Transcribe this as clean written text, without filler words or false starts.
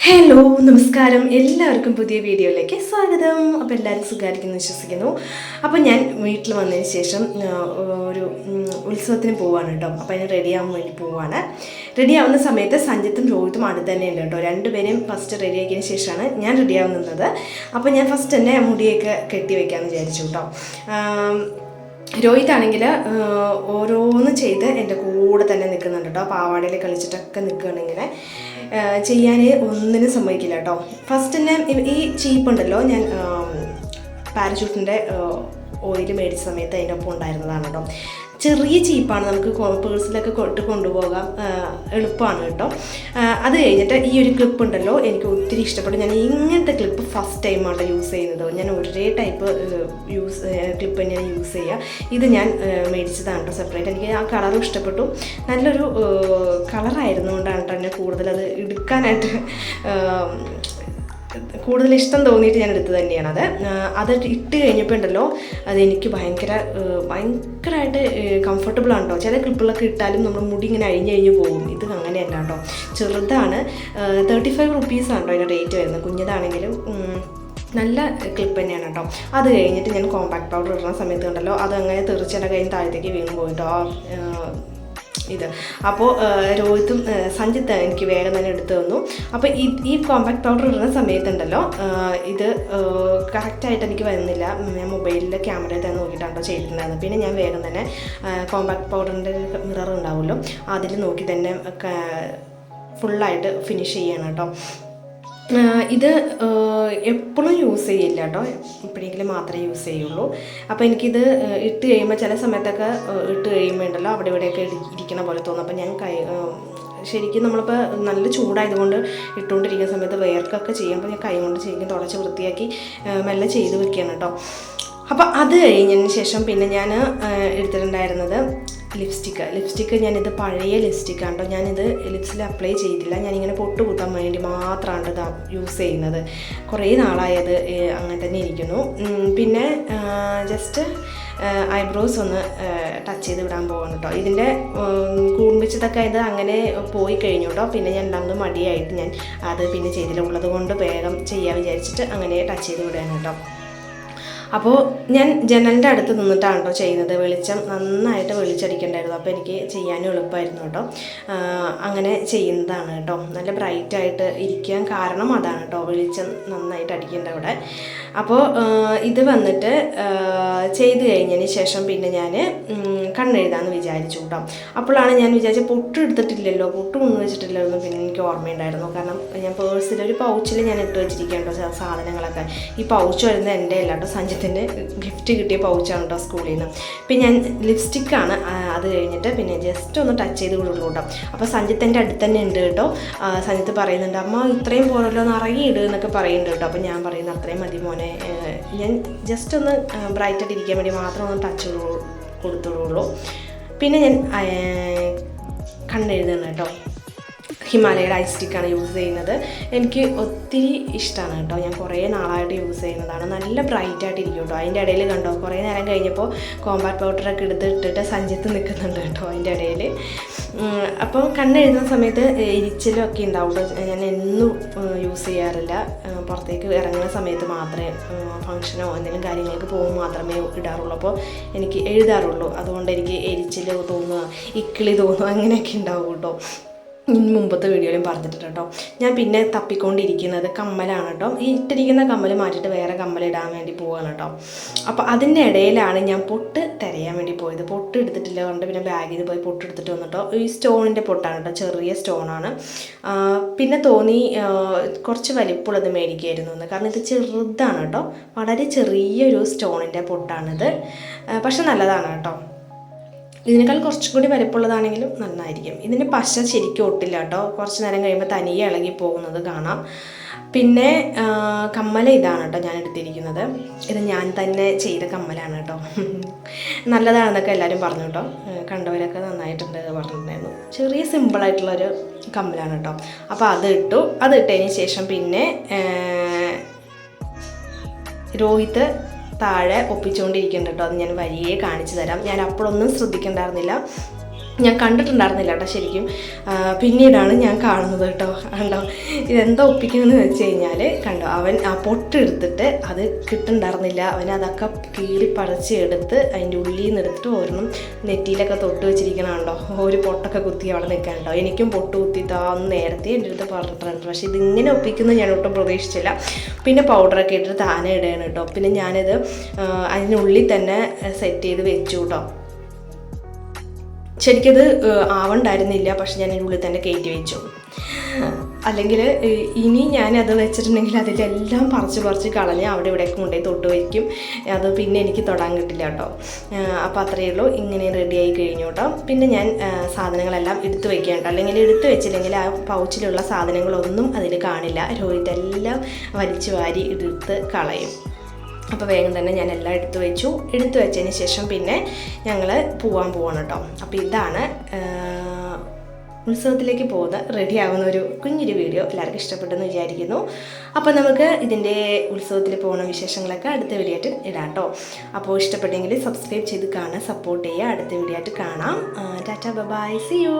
Hello നമസ്കാരം, എല്ലാവർക്കും പുതിയ വീഡിയോയിലേക്ക് സ്വാഗതം. അപ്പോൾ എല്ലാവരും സുഖമായിരിക്കുന്നു വിശ്വസിക്കുന്നു. അപ്പോൾ ഞാൻ വീട്ടിൽ വന്നതിന് ശേഷം ഒരു ഉത്സവത്തിന് പോവാണ് കേട്ടോ. അപ്പോൾ അതിന് റെഡിയാകാൻ വേണ്ടി പോവാണ്. റെഡിയാവുന്ന സമയത്ത് സഞ്ജിത്തും രോഹിത്തും അടുത്ത് തന്നെ ഉണ്ട് കേട്ടോ. രണ്ടുപേരും ഫസ്റ്റ് റെഡിയാക്കിയതിന് ശേഷമാണ് ഞാൻ റെഡിയാവുന്നത്. അപ്പോൾ ഞാൻ ഫസ്റ്റ് തന്നെ മുടിയൊക്കെ കെട്ടി വയ്ക്കാമെന്ന് വിചാരിച്ചു കേട്ടോ. രോഹിത്താണെങ്കിൽ ഓരോന്ന് ചെയ്ത് എൻ്റെ കൂടെ തന്നെ നിൽക്കുന്നുണ്ട് കേട്ടോ. പാവാടയിൽ കളിച്ചിട്ടൊക്കെ നിൽക്കുകയാണ്. ഇങ്ങനെ ചെയ്യാൻ ഒന്നിനും സമ്മതിക്കില്ല കേട്ടോ. ഫസ്റ്റ് തന്നെ ഈ ചീപ്പുണ്ടല്ലോ, ഞാൻ പാരച്യൂട്ടിൻ്റെ ഓയിൽ മേടിച്ച സമയത്ത് അതിൻ്റെ ഒപ്പം ഉണ്ടായിരുന്നതാണ് കേട്ടോ. ചെറിയ ചീപ്പാണ്, നമുക്ക് പേഴ്സിലൊക്കെ കൊണ്ടുപോകാം, എളുപ്പമാണ് കേട്ടോ. അത് കഴിഞ്ഞിട്ട് ഈ ഒരു ക്ലിപ്പ് ഉണ്ടല്ലോ, എനിക്ക് ഒത്തിരി ഇഷ്ടപ്പെട്ടു. ഞാൻ ഇങ്ങനത്തെ ക്ലിപ്പ് ഫസ്റ്റ് ടൈമാണ് യൂസ് ചെയ്യുന്നത്. ഞാൻ ഒരേ ടൈപ്പ് ക്ലിപ്പ് തന്നെയാണ് യൂസ് ചെയ്യുക. ഇത് ഞാൻ മേടിച്ചതാണ് കേട്ടോ സെപ്പറേറ്റ്. എനിക്ക് ആ കളറും ഇഷ്ടപ്പെട്ടു. നല്ലൊരു കളറായിരുന്നുകൊണ്ടാണ് കേട്ടോ എന്നെ കൂടുതലത് എടുക്കാനായിട്ട് കൂടുതൽ ഇഷ്ടം തോന്നിയിട്ട് ഞാൻ എടുത്തു തന്നെയാണ് അത് ഇട്ട് കഴിഞ്ഞപ്പോൾ ഉണ്ടല്ലോ, അതെനിക്ക് ഭയങ്കരമായിട്ട് കംഫർട്ടബിളാണ് കേട്ടോ. ചില ക്ലിപ്പുകളൊക്കെ ഇട്ടാലും നമ്മൾ മുടി ഇങ്ങനെ അഴിഞ്ഞ് പോകും. ഇത് അങ്ങനെയല്ല കേട്ടോ. ചെറുതാണ്, 35 റുപ്പീസാണ് കേട്ടോ അതിൻ്റെ റേറ്റ് വരുന്നത്. കുഞ്ഞതാണെങ്കിലും നല്ല ക്ലിപ്പ് തന്നെയാണ് കേട്ടോ. അത് കഴിഞ്ഞിട്ട് ഞാൻ കോമ്പാക്ട് പൗഡർ ഇടുന്ന സമയത്ത് ഉണ്ടല്ലോ, അതങ്ങനെ തെറിച്ചിട്ട് കഴിഞ്ഞ് താഴത്തേക്ക് വീണ് പോയിട്ടോ ഇത്. അപ്പോൾ രോഹിത്തും സഞ്ജിത്ത് എനിക്ക് വേഗം തന്നെ എടുത്തു തന്നു. അപ്പോൾ ഈ കോമ്പാക്ട് പൗഡർ ഇടുന്ന സമയത്തുണ്ടല്ലോ, ഇത് കറക്റ്റായിട്ട് എനിക്ക് വരുന്നില്ല. ഞാൻ മൊബൈലിലെ ക്യാമറയിൽ തന്നെ നോക്കിയിട്ടാണോ ചെയ്തിട്ടുണ്ടായിരുന്നത്. പിന്നെ ഞാൻ വേഗം തന്നെ കോമ്പാക്ട് പൗഡറിൻ്റെ മിറർ ഉണ്ടാവുമല്ലോ, അതിൽ നോക്കി തന്നെ ഫുള്ളായിട്ട് ഫിനിഷ് ചെയ്യണം കേട്ടോ. ഇത് എപ്പോഴും യൂസ് ചെയ്യില്ല കേട്ടോ, എപ്പോഴെങ്കിലും മാത്രമേ യൂസ് ചെയ്യുള്ളൂ. അപ്പോൾ എനിക്കിത് ഇട്ട് കഴിയുമ്പോൾ ചില സമയത്തൊക്കെ ഇട്ട് കഴിയുമ്പോൾ ഉണ്ടല്ലോ അവിടെ ഇവിടെയൊക്കെ ഇരിക്കണ പോലെ തോന്നും. അപ്പോൾ ഞാൻ ശരിക്കും നമ്മളിപ്പോൾ നല്ല ചൂടായതുകൊണ്ട് ഇട്ടുകൊണ്ടിരിക്കുന്ന സമയത്ത് വേർക്കൊക്കെ ചെയ്യുമ്പോൾ ഞാൻ കൈ കൊണ്ട് ശരിക്കും തുടച്ച് വൃത്തിയാക്കി മെല്ലെ ചെയ്ത് വെക്കുകയാണ് കേട്ടോ. അപ്പോൾ അത് കഴിഞ്ഞതിന് ശേഷം പിന്നെ ഞാൻ എടുത്തിട്ടുണ്ടായിരുന്നത് ലിപ്സ്റ്റിക്ക് ഞാനിത് പഴയ ലിപ്സ്റ്റിക്കാണ് കേട്ടോ. ഞാനിത് ലിപ്സിൽ അപ്ലൈ ചെയ്തില്ല. ഞാനിങ്ങനെ പൊട്ട് കുത്താൻ വേണ്ടി മാത്രമാണ് ഇത് യൂസ് ചെയ്യുന്നത്. കുറേ നാളായത് അങ്ങനെ തന്നെ ഇരിക്കുന്നു. പിന്നെ ജസ്റ്റ് ഐബ്രോസ് ഒന്ന് ടച്ച് ചെയ്ത് വിടാൻ പോകണം കേട്ടോ. ഇതിൻ്റെ കൂർമ്മിച്ചതൊക്കെ ഇത് അങ്ങനെ പോയി കഴിഞ്ഞു കേട്ടോ. പിന്നെ ഞാൻ രണ്ടാമത് മടിയായിട്ട് ഞാൻ അത് പിന്നെ ചെയ്തില്ല. ഉള്ളത് കൊണ്ട് വേഗം ചെയ്യാൻ വിചാരിച്ചിട്ട് അങ്ങനെ ടച്ച് ചെയ്ത് വിടുകയാണ് കേട്ടോ. അപ്പോൾ ഞാൻ ജനലിൻ്റെ അടുത്ത് നിന്നിട്ടാണ് കേട്ടോ ചെയ്യുന്നത്. വെളിച്ചം നന്നായിട്ട് വെളിച്ചടിക്കണ്ടായിരുന്നു, അപ്പോൾ എനിക്ക് ചെയ്യാനും എളുപ്പമായിരുന്നു കേട്ടോ. അങ്ങനെ ചെയ്യുന്നതാണ് കേട്ടോ. നല്ല ബ്രൈറ്റായിട്ട് ഇരിക്കാൻ കാരണം അതാണ് കേട്ടോ, വെളിച്ചം നന്നായിട്ട് അടിക്കേണ്ട അവിടെ. അപ്പോൾ ഇത് വന്നിട്ട് ചെയ്ത് കഴിഞ്ഞതിന് ശേഷം പിന്നെ ഞാൻ കണ്ണെഴുതാമെന്ന് വിചാരിച്ചു കേട്ടോ. അപ്പോഴാണ് ഞാൻ വിചാരിച്ചത് പൊട്ട് എടുത്തിട്ടില്ലല്ലോ, പൊട്ട് കൊണ്ടു വെച്ചിട്ടില്ലല്ലോ. പിന്നെ എനിക്ക് ഓർമ്മയുണ്ടായിരുന്നു, കാരണം ഞാൻ പേഴ്സിൽ ഒരു പൗച്ചിൽ ഞാൻ ഇട്ട് വെച്ചിരിക്കുകയാണ് കേട്ടോ സാധനങ്ങളൊക്കെ. ഈ പൗച്ച് വരുന്നത് എൻ്റെ അല്ല കേട്ടോ, സഞ്ജിത്തിൻ്റെ ഗിഫ്റ്റ് കിട്ടിയ പൗച്ചാണ് കേട്ടോ സ്കൂളിൽ നിന്ന്. പിന്നെ ഞാൻ ലിപ്സ്റ്റിക്കാണ് അത് കഴിഞ്ഞിട്ട് പിന്നെ ജസ്റ്റ് ഒന്ന് ടച്ച് ചെയ്ത് വിടുള്ളൂ കേട്ടോ. അപ്പോൾ സഞ്ജിത്തിൻ്റെ അടുത്ത് തന്നെ ഉണ്ട് കേട്ടോ. സഞ്ജിത്ത് പറയുന്നുണ്ട്, അമ്മ ഇത്രയും പോലല്ലോ നിറയെ ഇട് എന്നൊക്കെ പറയുന്നുണ്ട് കേട്ടോ. അപ്പോൾ ഞാൻ പറയുന്നത് അത്രയും മതി മോനെ, ഞാൻ ജസ്റ്റ് ഒന്ന് ബ്രൈറ്റായിട്ട് ഇരിക്കാൻ വേണ്ടി മാത്രം ഒന്ന് ടച്ച് കൊടുത്തുള്ളൂ. പിന്നെ ഞാൻ കണ്ണെഴുതണം കേട്ടോ. ഹിമാലയയുടെ ഐ സ്റ്റിക്കാണ് യൂസ് ചെയ്യുന്നത്. എനിക്ക് ഒത്തിരി ഇഷ്ടമാണ് കേട്ടോ. ഞാൻ കുറേ നാളായിട്ട് യൂസ് ചെയ്യുന്നതാണ്. നല്ല ബ്രൈറ്റായിട്ട് ഇരിക്കും കേട്ടോ. അതിൻ്റെ ഇടയിൽ കണ്ടോ, കുറേ നേരം കഴിഞ്ഞപ്പോൾ കോമ്പാക്ട് പൗഡറൊക്കെ ഇട്ടിട്ട് സഞ്ജിത്ത് നിൽക്കുന്നുണ്ട് കേട്ടോ അതിൻ്റെ ഇടയിൽ. അപ്പോൾ കണ്ണെഴുതുന്ന സമയത്ത് എരിച്ചിലൊക്കെ ഉണ്ടാവും കേട്ടോ. ഞാൻ എന്നും യൂസ് ചെയ്യാറില്ല. പുറത്തേക്ക് ഇറങ്ങുന്ന സമയത്ത് മാത്രമേ, ഫംഗ്ഷനോ എന്തെങ്കിലും കാര്യങ്ങൾക്ക് പോകുമ്പോൾ മാത്രമേ ഇടാറുള്ളൂ. അപ്പോൾ എനിക്ക് എഴുതാറുള്ളൂ. അതുകൊണ്ട് എനിക്ക് എരിച്ചിൽ തോന്നുക, ഇക്കിളി തോന്നുക, അങ്ങനെയൊക്കെ ഉണ്ടാവും കേട്ടോ. മുമ്പത്തെ വീഡിയോയിലും പറഞ്ഞിട്ടുണ്ട് കേട്ടോ. ഞാൻ പിന്നെ തപ്പിക്കൊണ്ടിരിക്കുന്നത് കമ്മലാണ് കേട്ടോ. ഈ ഇട്ടിരിക്കുന്ന കമ്മൽ മാറ്റിയിട്ട് വേറെ കമ്മൽ ഇടാൻ വേണ്ടി പോവുകയാണ് കേട്ടോ. അപ്പോൾ അതിൻ്റെ ഇടയിലാണ് ഞാൻ പൊട്ട് തിരയാൻ വേണ്ടി പോയത്. പൊട്ട് എടുത്തിട്ടില്ല കൊണ്ട് പിന്നെ ബാഗിൽ പോയി പൊട്ട് എടുത്തിട്ട് വന്നിട്ടോ. ഈ സ്റ്റോണിൻ്റെ പൊട്ടാണ് കേട്ടോ, ചെറിയ സ്റ്റോണാണ്. പിന്നെ തോന്നി കുറച്ച് വലിപ്പമുള്ളത് മേടിക്കുമായിരുന്നു എന്ന്, കാരണം ഇത് ചെറുതാണ് കേട്ടോ. വളരെ ചെറിയൊരു സ്റ്റോണിൻ്റെ പൊട്ടാണിത്, പക്ഷെ നല്ലതാണ് കേട്ടോ. ഇതിനേക്കാൾ കുറച്ചും കൂടി വലിപ്പമുള്ളതാണെങ്കിലും നന്നായിരിക്കും. ഇതിൻ്റെ പശ ശരിക്കും ഒട്ടില്ല കേട്ടോ. കുറച്ച് നേരം കഴിയുമ്പോൾ തനിയെ ഇളകി പോകുന്നത് കാണാം. പിന്നെ കമ്മല ഇതാണ് കേട്ടോ ഞാൻ എടുത്തിരിക്കുന്നത്. ഇത് ഞാൻ തന്നെ ചെയ്ത കമ്മലാണ് കേട്ടോ. നല്ലതാണെന്നൊക്കെ എല്ലാവരും പറഞ്ഞു കേട്ടോ. കണ്ടവരൊക്കെ നന്നായിട്ടുണ്ട് പറഞ്ഞിട്ടുണ്ടായിരുന്നു. ചെറിയ സിമ്പിളായിട്ടുള്ളൊരു കമ്മലാണ് കേട്ടോ. അപ്പോൾ അത് ഇട്ടതിന് ശേഷം പിന്നെ രോഹിത്ത് താഴെ ഒപ്പിച്ചുകൊണ്ടിരിക്കുന്നുണ്ട് കേട്ടോ. അത് ഞാൻ വഴിയെ കാണിച്ചു തരാം. ഞാൻ അപ്പോഴൊന്നും ശ്രദ്ധിക്കണ്ടായിരുന്നില്ല. ഞാൻ കണ്ടിട്ടുണ്ടായിരുന്നില്ല കേട്ടോ ശരിക്കും. പിന്നീടാണ് ഞാൻ കാണുന്നത് കേട്ടോ. കണ്ടോ ഇതെന്താ ഒപ്പിക്കുന്നതെന്ന് വെച്ച് കഴിഞ്ഞാൽ കണ്ടോ അവൻ ആ പൊട്ടെടുത്തിട്ട് അത് കിട്ടുന്നുണ്ടായിരുന്നില്ല. അവൻ അതൊക്കെ കീറി പറിച്ച് എടുത്ത് അതിൻ്റെ ഉള്ളിൽ നിന്ന് എടുത്തിട്ട് ഓരോന്നും നെറ്റിയിലൊക്കെ തൊട്ട് വെച്ചിരിക്കണം കണ്ടോ. ഒരു പൊട്ടൊക്കെ കുത്തി അവിടെ നിൽക്കാനുണ്ടോ. എനിക്കും പൊട്ട് കുത്തി താന്ന് നേരത്തെ എൻ്റെ അടുത്ത് പറഞ്ഞിട്ടുണ്ട്. പക്ഷേ ഇതിങ്ങനെ ഒപ്പിക്കുന്നത് ഞാൻ ഒട്ടും പ്രതീക്ഷിച്ചില്ല. പിന്നെ പൗഡറൊക്കെ ഇട്ടിട്ട് താനെ ഇടുകയാണ് കേട്ടോ. പിന്നെ ഞാനിത് അതിനുള്ളിൽ തന്നെ സെറ്റ് ചെയ്ത് വെച്ചു കേട്ടോ. ശരിക്കത് ആവണ്ടായിരുന്നില്ല, പക്ഷെ ഞാൻ അതിൻ്റെ ഉള്ളിൽ തന്നെ കയറ്റി വെച്ചു. അല്ലെങ്കിൽ ഇനി ഞാനത് വെച്ചിട്ടുണ്ടെങ്കിൽ അതിലെല്ലാം പറിച്ച് കളഞ്ഞ് അവിടെ ഇവിടെയൊക്കെ കൊണ്ടുപോയി തൊട്ട് വയ്ക്കും. അത് പിന്നെ എനിക്ക് തൊടാൻ കിട്ടില്ല കേട്ടോ. അപ്പോൾ അത്രയേ ഉള്ളൂ. ഇങ്ങനെ റെഡിയായി കഴിഞ്ഞു കേട്ടോ. പിന്നെ ഞാൻ സാധനങ്ങളെല്ലാം എടുത്ത് വയ്ക്കേണ്ട, അല്ലെങ്കിൽ എടുത്ത് വെച്ചില്ലെങ്കിൽ ആ പൗച്ചിലുള്ള സാധനങ്ങളൊന്നും അതിൽ കാണില്ല. രോഹിത് എല്ലാം വലിച്ചു വാരി എടുത്ത് കളയും. അപ്പോൾ വേഗം തന്നെ ഞാൻ എല്ലാം എടുത്തു വെച്ചതിന് ശേഷം പിന്നെ ഞങ്ങൾ പോവാണ് കേട്ടോ. അപ്പോൾ ഇതാണ് ഉത്സവത്തിലേക്ക് പോകുന്ന റെഡിയാകുന്ന ഒരു കുഞ്ഞൊരു വീഡിയോ. എല്ലാവർക്കും ഇഷ്ടപ്പെട്ടെന്ന് വിചാരിക്കുന്നു. അപ്പോൾ നമുക്ക് ഇതിൻ്റെ ഉത്സവത്തിൽ പോകുന്ന വിശേഷങ്ങളൊക്കെ അടുത്ത വീഡിയോ ആയിട്ട് ഇടാം കേട്ടോ. അപ്പോൾ ഇഷ്ടപ്പെട്ടെങ്കിൽ സബ്സ്ക്രൈബ് ചെയ്ത് കാണാൻ സപ്പോർട്ട് ചെയ്യുക. അടുത്ത വീഡിയോ ആയിട്ട് കാണാം. Tata bye, see U.